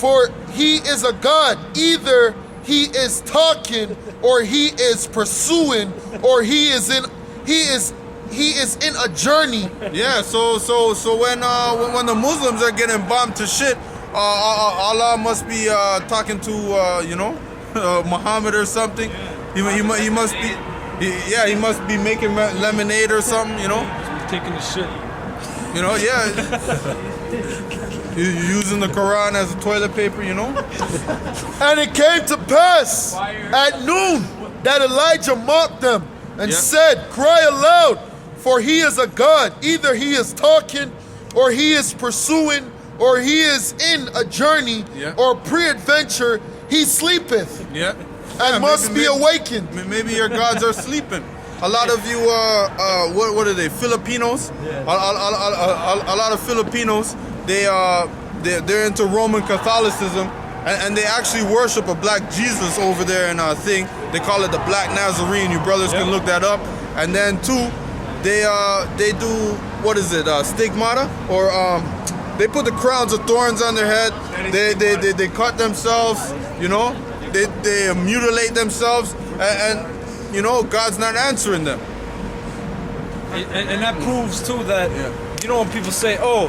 For he is a God. Either he is talking, or he is pursuing, or he is in a journey. Yeah, so when the Muslims are getting bombed to shit, Allah must be talking to Muhammad or something. He must be he must be making lemonade or something. He's taking the shit. Using the Quran as a toilet paper. And it came to pass at noon that Elijah mocked them and said, "Cry aloud, for he is a God. Either he is talking, or he is pursuing, or he is in a journey, or peradventure he sleepeth, and must be awakened." Maybe your gods are sleeping. A lot of you, what are they? Filipinos. A lot of Filipinos. They're into Roman Catholicism, and they actually worship a black Jesus over there in a thing. They call it the Black Nazarene. You brothers can look that up. And then two, they do, what is it? Stigmata, or they put the crowns of thorns on their head. They cut themselves. They mutilate themselves, and God's not answering them. And that proves too that when people say, "Oh,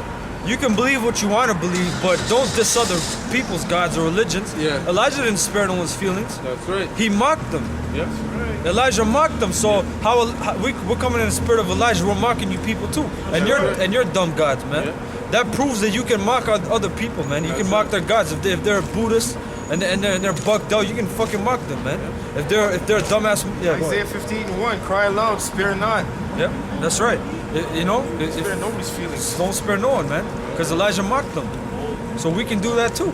you can believe what you want to believe, but don't diss other people's gods or religions." Elijah didn't spare no one's feelings. That's right. He mocked them. That's right. Elijah mocked them. So how we're coming in the spirit of Elijah? We're mocking you people too, and you're dumb gods, man. That proves that you can mock other people, man. You can mock their gods if they're Buddhists and they're bugged out. You can fucking mock them, man. If they're a dumbass. Isaiah 15:1, cry aloud, spare not. Yeah, that's right. Spare nobody's feelings. Don't spare no one, man. Because Elijah mocked them. So we can do that too.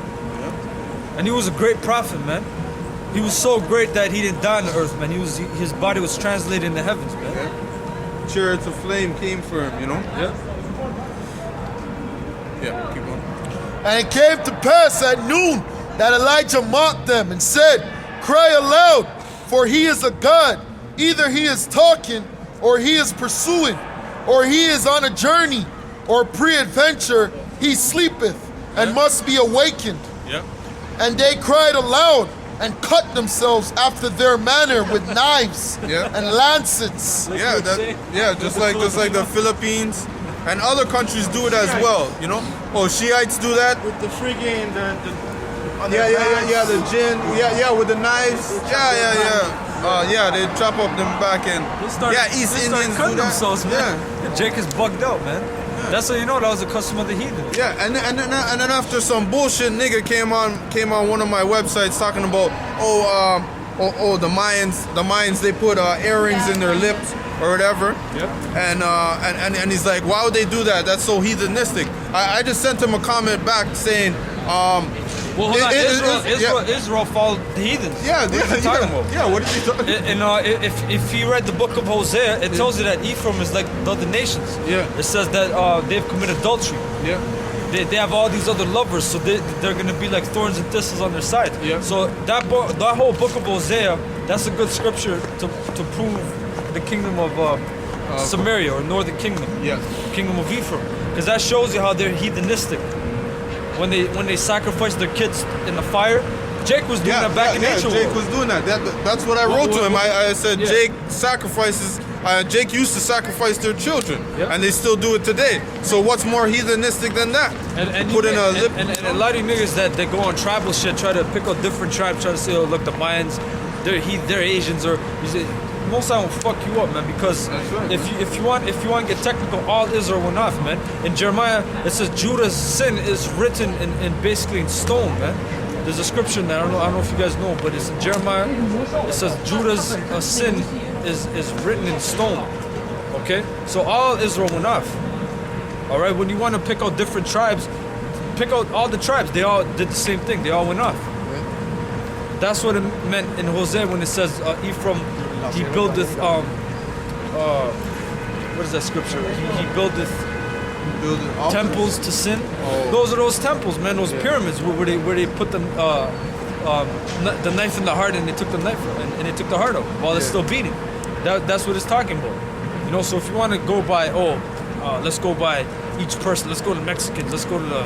And he was a great prophet, man. He was so great that he didn't die on the earth, man. His body was translated in the heavens, man. Chariots of flame came for him, Yeah, keep going. And it came to pass at noon that Elijah mocked them and said, "Cry aloud, for he is a God. Either he is talking, or he is pursuing, or he is on a journey, or peradventure he sleepeth, and must be awakened." And they cried aloud and cut themselves after their manner with knives and lancets. Just like the Philippines and other countries do it as well. Oh, Shiites do that With the friggin' the the gin, with the knives, they chop up them back and East Indians do that. Themselves, man. Jake is bugged out, man. That's how you know that was a custom of the heathen. And then after some bullshit nigga came on one of my websites talking about the Mayans they put earrings in their lips or whatever. And he's like, why would they do that? That's so heathenistic. I just sent him a comment back saying, well, hold on. Israel followed the heathens. What is he talking about? What is he talking about? And if you read the book of Hosea, it tells you that Ephraim is like the other nations. It says that they've committed adultery. They have all these other lovers, so they're going to be like thorns and thistles on their side. So that whole book of Hosea, that's a good scripture to prove the kingdom of Samaria, or northern kingdom. Kingdom of Ephraim. Because that shows you how they're heathenistic. When they sacrifice their kids in the fire, Jake was doing that back in ancient world. Jake was doing that. That's what I wrote to him. I said Jake sacrifices. Jake used to sacrifice their children, and they still do it today. So what's more heathenistic than that? And a lot of niggas that go on tribal shit try to pick out different tribes, try to say, oh look, the Mayans, they're Asians, or most of them will fuck you up, man. Because if you want to get technical, all Israel went off, man. In Jeremiah, it says Judah's sin is written in basically in stone, man. There's a scripture in there. I don't know if you guys know, but it's in Jeremiah. It says Judah's sin is written in stone. Okay, so all Israel went off. All right, when you want to pick out different tribes, pick out all the tribes. They all did the same thing. They all went off. That's what it meant in Hosea when it says Ephraim, he buildeth what is that scripture? He buildeth temples to sin. Those are those temples, man. Those pyramids where they put the knife in the heart, and they took the knife and they took the heart out while it's still beating. That's what it's talking about. So if you want to go by let's go by each person. Let's go to Mexicans. Let's go to the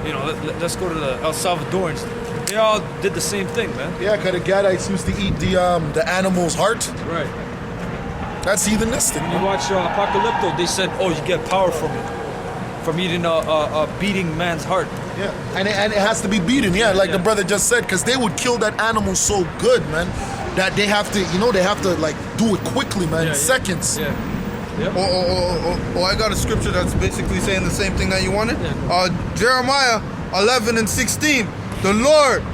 You know, let's go to the El Salvadorans. They all did the same thing, man. Yeah, because the Gadites used to eat the animal's heart. Right. That's heathenistic. When you watch Apocalypto, they said, oh, you get power from it. From eating a beating man's heart. Yeah, and it has to be beaten. Yeah, like the brother just said, because they would kill that animal so good, man, that they have to, they have to like do it quickly, man, seconds. Yeah. Yep. Oh, I got a scripture that's basically saying the same thing that you wanted. Jeremiah 11:16. The Lord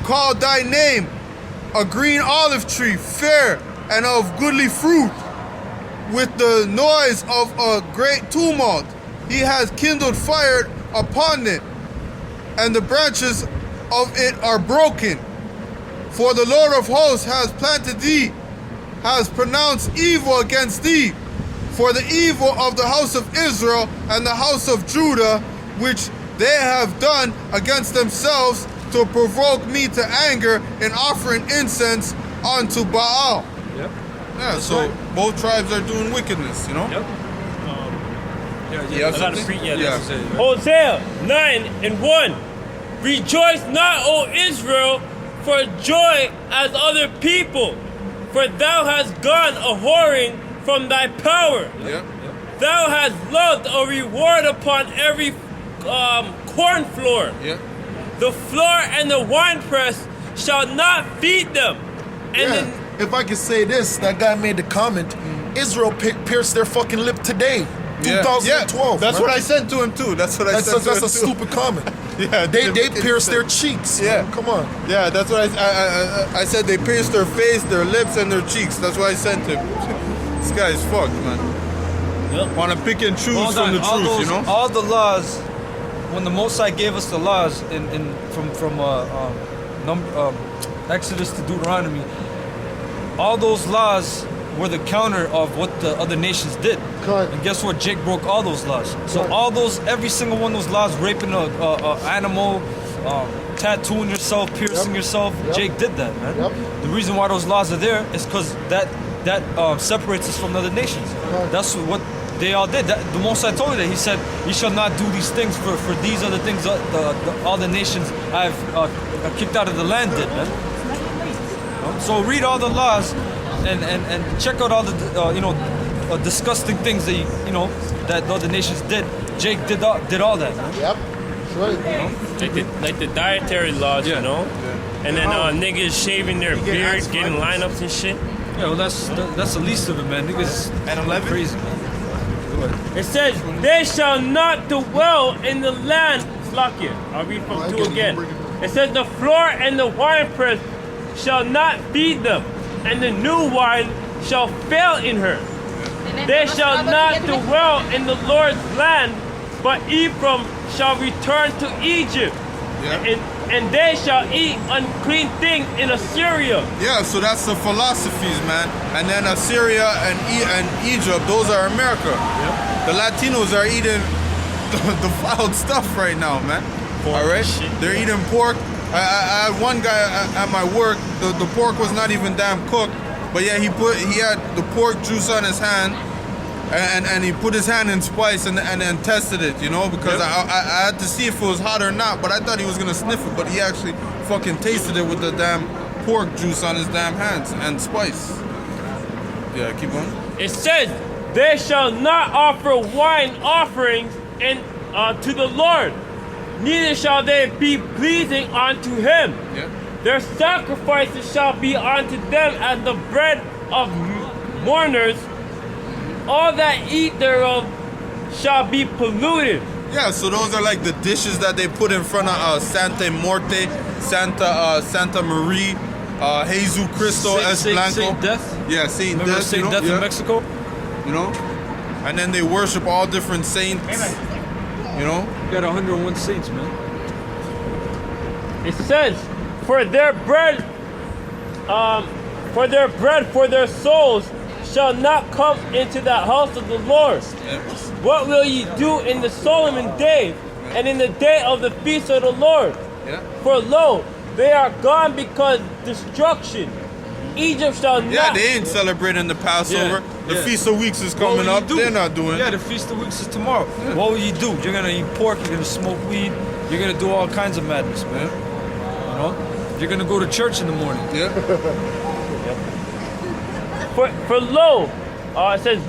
called thy name a green olive tree, fair and of goodly fruit, with the noise of a great tumult. He has kindled fire upon it, and the branches of it are broken. For the Lord of hosts has planted thee, has pronounced evil against thee, for the evil of the house of Israel and the house of Judah, which they have done against themselves to provoke me to anger in offering incense unto Baal. Yep. Yeah, so both tribes are doing wickedness, you know? Yep. You have something? That's it. Hosea 9:1. Rejoice not, O Israel, for joy as other people, for thou hast gone a whoring from thy power. Yeah. Thou hast loved a reward upon every corn floor. Yeah. The floor and the winepress shall not feed them. And Yeah. If I could say this, that guy made the comment, Israel pierced their fucking lip today. 2012. That's man. what I sent to him too. That's what I That's sent to him a too. stupid comment. Yeah, They pierced their cheeks. Yeah. Man. Come on. Yeah, that's what I said. They pierced their face, their lips, and their cheeks. That's what I sent him. This guy is fucked, man. Yep. Want to pick and choose Hold from on, the truth, you know? All the laws, when the Most High gave us the laws from Exodus to Deuteronomy, all those laws were the counter of what the other nations did. Correct. And guess what? Jake broke all those laws. So every single one of those laws, raping a animal, tattooing yourself, piercing yourself, Jake did that, man. Yep. The reason why those laws are there is because that separates us from the other nations. That's what they all did. The Most High told you that. He said, "You shall not do these things for these other things all the nations I've kicked out of the land did, man." So read all the laws and check out all the disgusting things that that the other nations did. Jake did all that, man. Yep. That's right. like the dietary laws, Yeah. you know? And then niggas shaving their beards, getting lineups and shit. Yeah, well, that's the least of it, man. Niggas And 11? crazy, man. Go ahead. It says, they shall not dwell in the land. Slakia. I'll read from 2 again. It says, the floor and the winepress shall not feed them, and the new wine shall fail in her. They shall not dwell in the Lord's land, but Ephraim shall return to Egypt. Yeah. And they shall eat unclean things in Assyria. Yeah, so that's the philosophies, man. And then Assyria and Egypt, those are America. The Latinos are eating the foul stuff right now, man. All right? They're eating pork. I had one guy at my work, the pork was not even damn cooked, but yeah, he had the pork juice on his hand, and he put his hand in spice and then tested it, because I had to see if it was hot or not, but I thought he was gonna sniff it, but he actually fucking tasted it with the damn pork juice on his damn hands and spice. Yeah, keep going. It says, they shall not offer wine offerings to the Lord, neither shall they be pleasing unto him. Yeah. Their sacrifices shall be unto them as the bread of mourners. All that eat thereof shall be polluted. Yeah, so those are like the dishes that they put in front of Santa Morte, Santa Marie, Jesus Cristo, Es Blanco. Saint Death. Yeah, Saint Remember Death. Saint Death in Mexico? And then they worship all different saints. We got 101 saints, man. It says, for their bread, for their souls shall not come into the house of the Lord. What will ye do in the Solomon day and in the day of the feast of the Lord? For lo, they are gone because destruction. Egypt shall not. Yeah, they ain't celebrating the Passover. The Feast of Weeks is What coming will you up. do? They're not doing Yeah, it. the Feast of Weeks is tomorrow. What will you do? You're gonna eat pork, you're gonna smoke weed, you're gonna do all kinds of madness, man. You know, you're gonna go to church in the morning. Yeah. For low, it says.